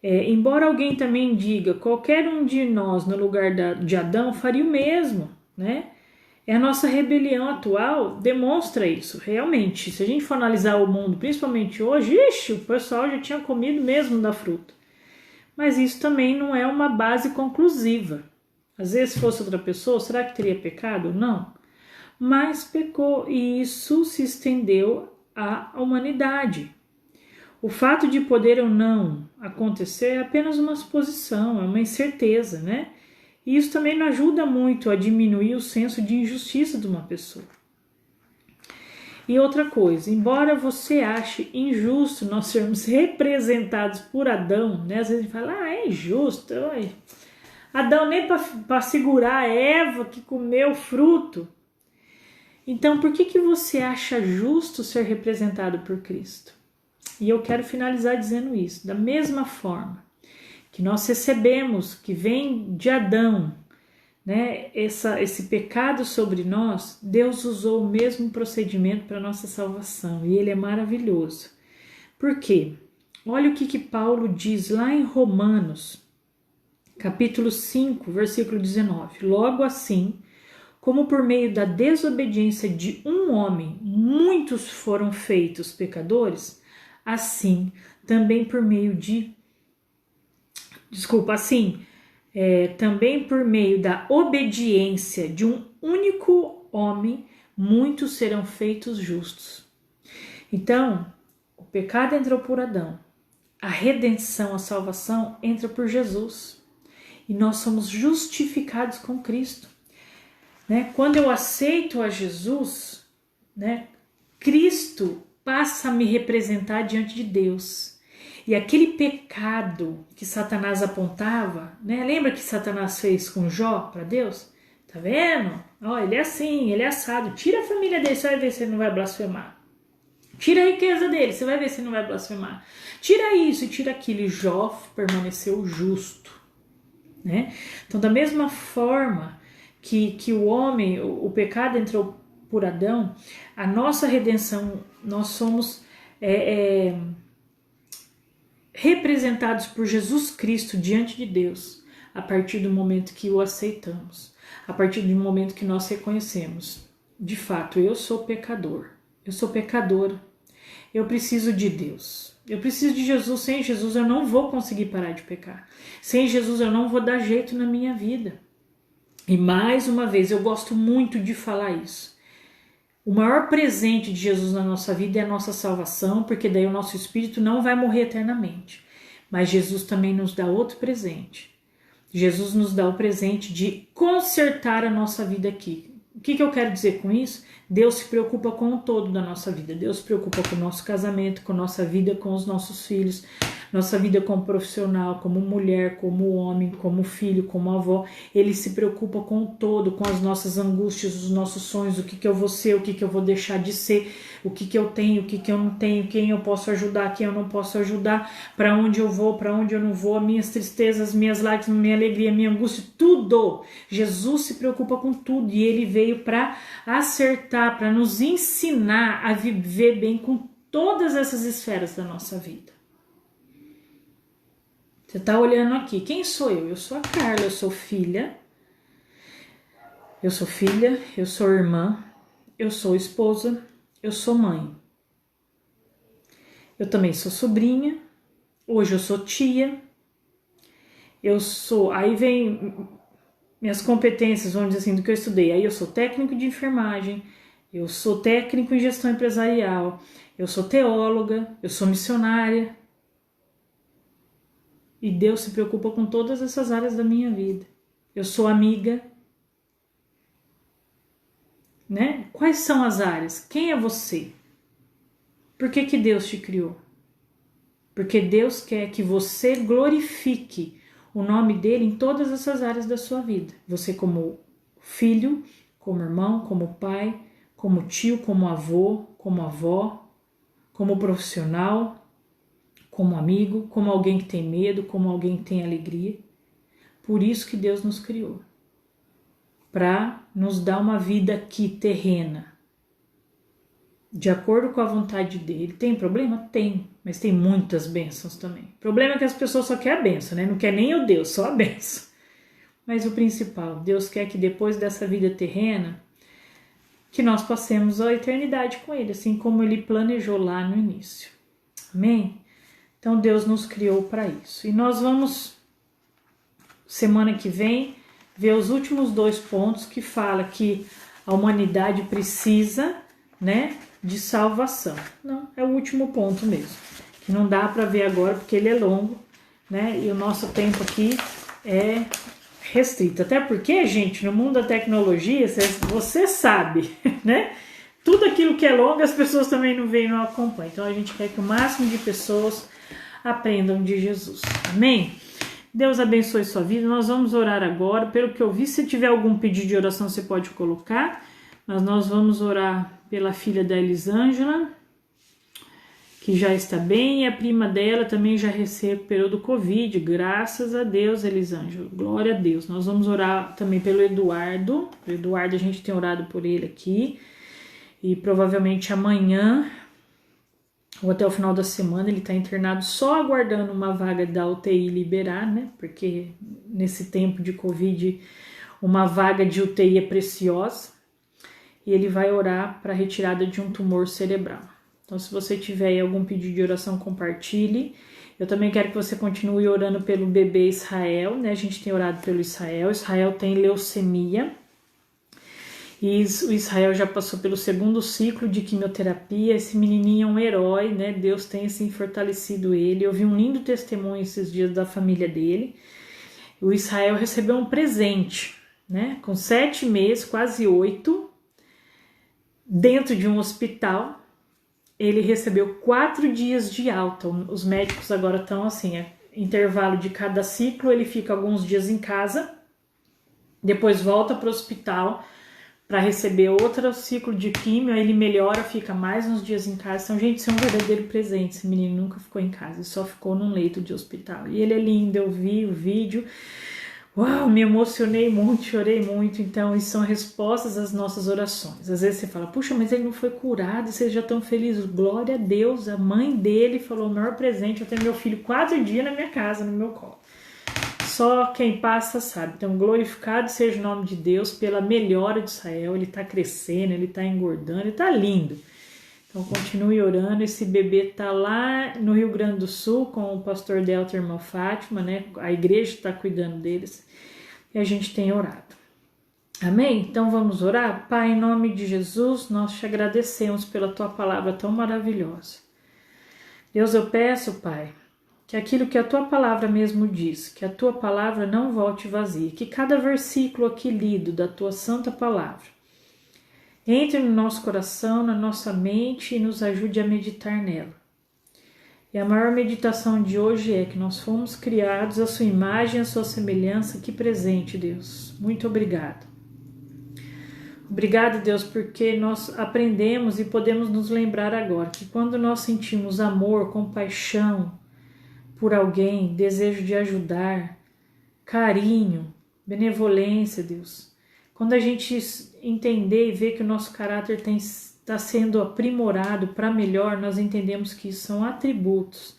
Embora alguém também diga, qualquer um de nós no lugar de Adão faria o mesmo, né? A nossa rebelião atual demonstra isso, realmente. Se a gente for analisar o mundo, principalmente hoje, o pessoal já tinha comido mesmo da fruta. Mas isso também não é uma base conclusiva. Às vezes, se fosse outra pessoa, será que teria pecado? Não. Mas pecou e isso se estendeu à humanidade. O fato de poder ou não acontecer é apenas uma suposição, é uma incerteza, né? E isso também não ajuda muito a diminuir o senso de injustiça de uma pessoa. E outra coisa, embora você ache injusto nós sermos representados por Adão, né? Às vezes a gente fala, é injusto, Adão nem para segurar a Eva que comeu o fruto. Então, por que você acha justo ser representado por Cristo? E eu quero finalizar dizendo isso. Da mesma forma que nós recebemos, que vem de Adão, né, esse pecado sobre nós, Deus usou o mesmo procedimento para a nossa salvação. E ele é maravilhoso. Por quê? Olha o que Paulo diz lá em Romanos, capítulo 5, versículo 19. Logo assim, como por meio da desobediência de um homem, muitos foram feitos pecadores, assim, também por meio de também por meio da obediência de um único homem, muitos serão feitos justos. Então, o pecado entrou por Adão, a redenção, a salvação entra por Jesus. E nós somos justificados com Cristo. Né? Quando eu aceito a Jesus, né, Cristo passa a me representar diante de Deus. E aquele pecado que Satanás apontava, né? Lembra que Satanás fez com Jó para Deus? Tá vendo? Ó, ele é assim, ele é assado. Tira a família dele, você vai ver se ele não vai blasfemar. Tira a riqueza dele, você vai ver se ele não vai blasfemar. Tira isso e tira aquilo. E Jó permaneceu justo. Né? Então, da mesma forma que o homem, o pecado entrou por Adão, a nossa redenção, nós somos representados por Jesus Cristo diante de Deus, a partir do momento que o aceitamos, a partir do momento que nós reconhecemos, de fato, eu sou pecador, eu sou pecadora, eu preciso de Deus. Eu preciso de Jesus. Sem Jesus eu não vou conseguir parar de pecar. Sem Jesus eu não vou dar jeito na minha vida. E mais uma vez, eu gosto muito de falar isso. O maior presente de Jesus na nossa vida é a nossa salvação, porque daí o nosso espírito não vai morrer eternamente. Mas Jesus também nos dá outro presente. Jesus nos dá o presente de consertar a nossa vida aqui. O que eu quero dizer com isso? Deus se preocupa com o todo da nossa vida. Deus se preocupa com o nosso casamento, com a nossa vida com os nossos filhos, nossa vida como profissional, como mulher, como homem, como filho, como avó. Ele se preocupa com o todo, com as nossas angústias, os nossos sonhos, o que eu vou ser, o que eu vou deixar de ser, o que eu tenho, o que eu não tenho, quem eu posso ajudar, quem eu não posso ajudar, para onde eu vou, para onde eu não vou, minhas tristezas, minhas lágrimas, minha alegria, minha angústia, tudo. Jesus se preocupa com tudo e ele veio para acertar, para nos ensinar a viver bem com todas essas esferas da nossa vida. Você está olhando aqui, quem sou eu? Eu sou a Carla, eu sou filha, eu sou irmã, eu sou esposa, eu sou mãe. Eu também sou sobrinha, hoje eu sou tia, aí vem minhas competências, vamos dizer assim, do que eu estudei. Aí eu sou técnico de enfermagem, eu sou técnico em gestão empresarial, eu sou teóloga, eu sou missionária. E Deus se preocupa com todas essas áreas da minha vida. Eu sou amiga. Né? Quais são as áreas? Quem é você? Por que Deus te criou? Porque Deus quer que você glorifique o nome dele em todas essas áreas da sua vida. Você como filho, como irmão, como pai, como tio, como avô, como avó, como profissional, como amigo, como alguém que tem medo, como alguém que tem alegria. Por isso que Deus nos criou. Para nos dar uma vida aqui terrena, de acordo com a vontade dele. Tem problema? Tem, mas tem muitas bênçãos também. O problema é que as pessoas só querem a bênção, né? Não quer nem o Deus, só a bênção. Mas o principal, Deus quer que depois dessa vida terrena, que nós passemos a eternidade com ele, assim como ele planejou lá no início. Amém? Então Deus nos criou para isso. E nós vamos, semana que vem, ver os últimos 2 pontos que fala que a humanidade precisa, né, de salvação. Não, é o último ponto mesmo, que não dá para ver agora porque ele é longo, né, e o nosso tempo aqui é restrito. Até porque, gente, no mundo da tecnologia, você sabe, né, tudo aquilo que é longo as pessoas também não veem e não acompanham. Então a gente quer que o máximo de pessoas aprendam de Jesus. Amém? Deus abençoe sua vida. Nós vamos orar agora. Pelo que eu vi, se tiver algum pedido de oração, você pode colocar. Mas nós vamos orar pela filha da Elisângela, que já está bem, e a prima dela também já recuperou do Covid. Graças a Deus, Elisângela. Glória a Deus. Nós vamos orar também pelo Eduardo. O Eduardo, a gente tem orado por ele aqui. E provavelmente amanhã, ou até o final da semana, ele está internado só aguardando uma vaga da UTI liberar, né? Porque nesse tempo de Covid, uma vaga de UTI é preciosa. E ele vai orar para a retirada de um tumor cerebral. Então, se você tiver aí algum pedido de oração, compartilhe. Eu também quero que você continue orando pelo bebê Israel, né? A gente tem orado pelo Israel. Israel tem leucemia. E o Israel já passou pelo 2º ciclo de quimioterapia. Esse menininho é um herói, né? Deus tem assim fortalecido ele. Eu vi um lindo testemunho esses dias da família dele. O Israel recebeu um presente, né? Com 7 meses, quase 8, dentro de um hospital. Ele recebeu 4 dias de alta. Os médicos agora estão assim, intervalo de cada ciclo, ele fica alguns dias em casa, depois volta para o hospital para receber outro ciclo de químio, aí ele melhora, fica mais uns dias em casa. Então, gente, isso é um verdadeiro presente. Esse menino nunca ficou em casa, ele só ficou num leito de hospital. E ele é lindo, eu vi o vídeo. Uau, me emocionei muito, chorei muito. Então, isso são respostas às nossas orações. Às vezes você fala, puxa, mas ele não foi curado, vocês já estão felizes. Glória a Deus, a mãe dele falou, o maior presente, eu tenho meu filho 4 dias na minha casa, no meu colo. Só quem passa sabe. Então, glorificado seja o nome de Deus pela melhora de Israel. Ele está crescendo, ele está engordando, ele está lindo. Então, continue orando. Esse bebê está lá no Rio Grande do Sul com o pastor Delta e a irmã Fátima, né? A igreja está cuidando deles e a gente tem orado. Amém? Então, vamos orar? Pai, em nome de Jesus, nós te agradecemos pela tua palavra tão maravilhosa. Deus, eu peço, Pai, que aquilo que a tua palavra mesmo diz, que a tua palavra não volte vazia, que cada versículo aqui lido da tua santa palavra entre no nosso coração, na nossa mente e nos ajude a meditar nela. E a maior meditação de hoje é que nós fomos criados à sua imagem e à sua semelhança. Que presente, Deus. Muito obrigado. Obrigado, Deus, porque nós aprendemos e podemos nos lembrar agora que quando nós sentimos amor, compaixão por alguém, desejo de ajudar, carinho, benevolência, Deus, quando a gente entender e ver que o nosso caráter está sendo aprimorado para melhor, nós entendemos que isso são atributos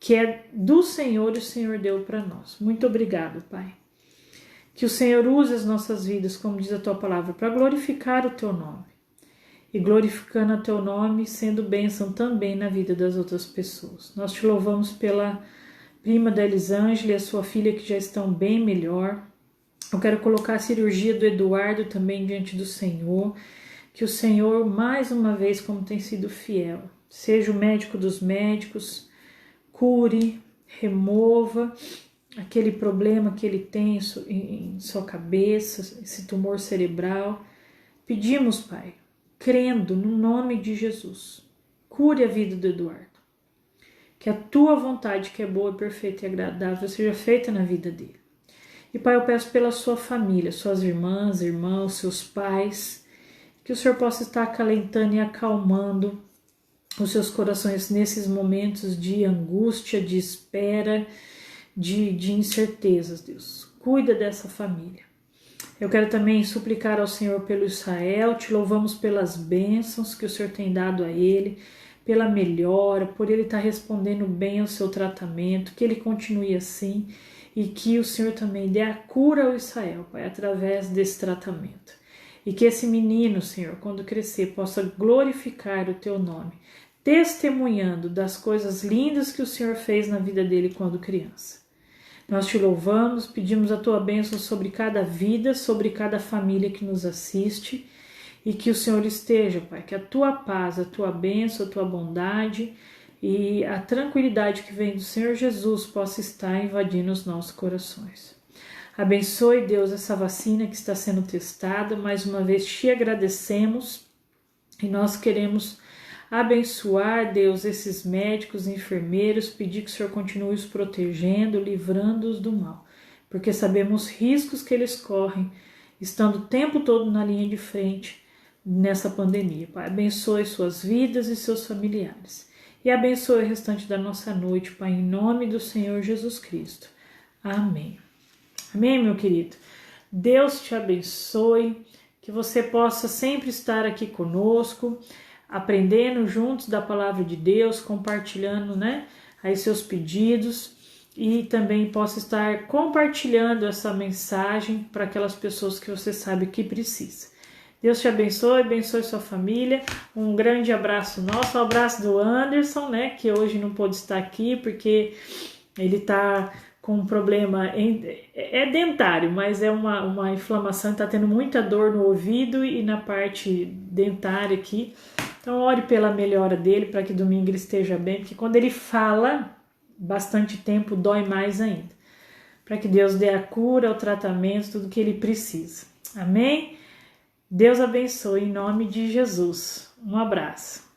que é do Senhor e o Senhor deu para nós. Muito obrigado, Pai. Que o Senhor use as nossas vidas, como diz a tua palavra, para glorificar o teu nome. E glorificando o teu nome, sendo bênção também na vida das outras pessoas. Nós te louvamos pela prima da Elisângela e a sua filha que já estão bem melhor. Eu quero colocar a cirurgia do Eduardo também diante do Senhor. Que o Senhor, mais uma vez, como tem sido fiel, seja o médico dos médicos, cure, remova aquele problema que ele tem em sua cabeça, esse tumor cerebral. Pedimos, Pai, crendo no nome de Jesus, cure a vida do Eduardo. Que a tua vontade, que é boa, perfeita e agradável, seja feita na vida dele. E, Pai, eu peço pela sua família, suas irmãs, irmãos, seus pais, que o Senhor possa estar acalentando e acalmando os seus corações nesses momentos de angústia, de espera, de incertezas, Deus. Cuida dessa família. Eu quero também suplicar ao Senhor pelo Israel, te louvamos pelas bênçãos que o Senhor tem dado a ele, pela melhora, por ele estar respondendo bem ao seu tratamento, que ele continue assim e que o Senhor também dê a cura ao Israel, Pai, através desse tratamento. E que esse menino, Senhor, quando crescer, possa glorificar o teu nome, testemunhando das coisas lindas que o Senhor fez na vida dele quando criança. Nós te louvamos, pedimos a tua bênção sobre cada vida, sobre cada família que nos assiste e que o Senhor esteja, Pai, que a tua paz, a tua bênção, a tua bondade e a tranquilidade que vem do Senhor Jesus possa estar invadindo os nossos corações. Abençoe, Deus, essa vacina que está sendo testada. Mais uma vez te agradecemos e nós queremos abençoar, Deus, esses médicos e enfermeiros, pedir que o Senhor continue os protegendo, livrando-os do mal, porque sabemos riscos que eles correm, estando o tempo todo na linha de frente nessa pandemia. Pai, abençoe suas vidas e seus familiares. E abençoe o restante da nossa noite, Pai, em nome do Senhor Jesus Cristo. Amém. Amém, meu querido? Deus te abençoe, que você possa sempre estar aqui conosco, aprendendo juntos da palavra de Deus, compartilhando, né, aí seus pedidos e também possa estar compartilhando essa mensagem para aquelas pessoas que você sabe que precisa. Deus te abençoe sua família. Um grande abraço nosso, um abraço do Anderson, né, que hoje não pôde estar aqui porque ele tá com um problema, é dentário, mas é uma inflamação, tá tendo muita dor no ouvido e na parte dentária aqui. Então ore pela melhora dele, para que domingo ele esteja bem, porque quando ele fala bastante tempo dói mais ainda. Para que Deus dê a cura, o tratamento, tudo que ele precisa. Amém? Deus abençoe em nome de Jesus. Um abraço.